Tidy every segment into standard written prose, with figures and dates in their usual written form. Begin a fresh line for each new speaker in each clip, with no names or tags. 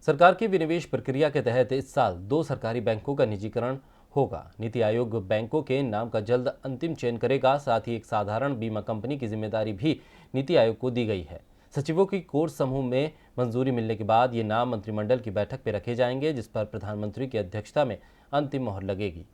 सरकार की विनिवेश प्रक्रिया के तहत इस साल 2 सरकारी बैंकों का निजीकरण होगा। नीति आयोग बैंकों के नाम का जल्द अंतिम चयन करेगा। साथ ही एक साधारण बीमा कंपनी की जिम्मेदारी भी नीति आयोग को दी गई है। सचिवों की कोर समूह में मंजूरी मिलने के बाद ये नाम मंत्रिमंडल की बैठक में रखे जाएंगे, जिस पर प्रधानमंत्री की अध्यक्षता में अंतिम मोहर लगेगी।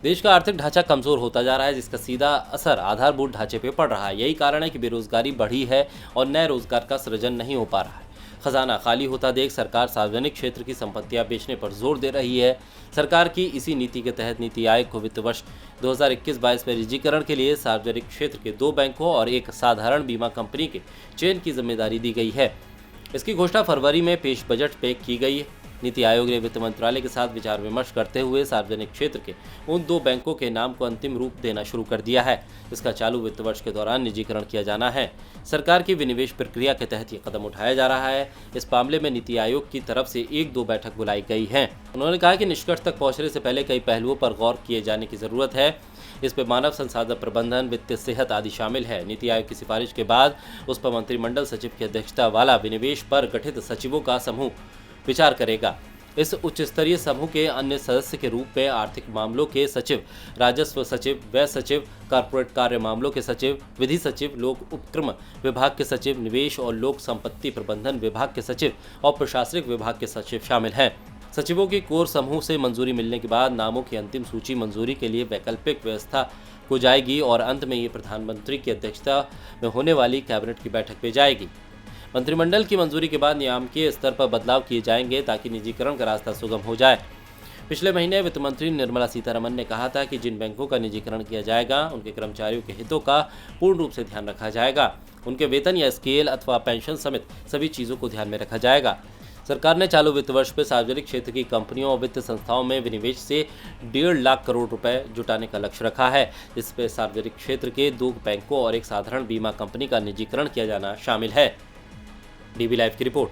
देश का आर्थिक ढांचा कमजोर होता जा रहा है, जिसका सीधा असर आधारभूत ढांचे पर पड़ रहा है। यही कारण है कि बेरोजगारी बढ़ी है और नए रोजगार का सृजन नहीं हो पा रहा है। खजाना खाली होता देख सरकार सार्वजनिक क्षेत्र की संपत्तियां बेचने पर जोर दे रही है। सरकार की इसी नीति के तहत नीति आयोग को वित्त वर्ष 2021-22 में निजीकरण के लिए सार्वजनिक क्षेत्र के 2 बैंकों और एक साधारण बीमा कंपनी के चयन की जिम्मेदारी दी गई है। इसकी घोषणा फरवरी में पेश बजट पे की गई है। नीति आयोग ने वित्त मंत्रालय के साथ विचार विमर्श करते हुए सार्वजनिक क्षेत्र के उन 2 बैंकों के नाम को अंतिम रूप देना शुरू कर दिया है। इसका चालू वित्त वर्ष के दौरान निजीकरण किया जाना है। सरकार की विनिवेश प्रक्रिया के तहत ये कदम उठाया जा रहा है। इस मामले में नीति आयोग की तरफ से 1-2 बैठक बुलाई गई है। उन्होंने कहा कि निष्कर्ष तक पहुंचने से पहले कई पहलुओं पर गौर किए जाने की जरूरत है। इस पर मानव संसाधन प्रबंधन, वित्तीय सेहत आदि शामिल है। नीति आयोग की सिफारिश के बाद उस पर मंत्रिमंडल सचिव की अध्यक्षता वाला विनिवेश पर गठित सचिवों का समूह विचार करेगा। इस उच्च स्तरीय समूह के अन्य सदस्य के रूप में आर्थिक मामलों के सचिव, राजस्व सचिव, व्यय सचिव, कॉर्पोरेट कार्य मामलों के सचिव, विधि सचिव, लोक उपक्रम विभाग के सचिव, निवेश और लोक संपत्ति प्रबंधन विभाग के सचिव और प्रशासनिक विभाग के सचिव शामिल हैं। सचिवों की कोर समूह से मंजूरी मिलने के बाद नामों की अंतिम सूची मंजूरी के लिए वैकल्पिक व्यवस्था को जाएगी और अंत में ये प्रधानमंत्री की अध्यक्षता में होने वाली कैबिनेट की बैठक में जाएगी। मंत्रिमंडल की मंजूरी के बाद नियामकीय स्तर पर बदलाव किए जाएंगे ताकि निजीकरण का रास्ता सुगम हो जाए। पिछले महीने वित्त मंत्री निर्मला सीतारमण ने कहा था कि जिन बैंकों का निजीकरण किया जाएगा उनके कर्मचारियों के हितों का पूर्ण रूप से ध्यान रखा जाएगा। उनके वेतन या स्केल अथवा पेंशन समेत सभी चीज़ों को ध्यान में रखा जाएगा। सरकार ने चालू वित्त वर्ष में सार्वजनिक क्षेत्र की कंपनियों और वित्त संस्थाओं में विनिवेश से 1.5 लाख करोड़ रुपए जुटाने का लक्ष्य रखा है। इसमें सार्वजनिक क्षेत्र के 2 बैंकों और एक साधारण बीमा कंपनी का निजीकरण किया जाना शामिल है। डीबी लाइव की रिपोर्ट।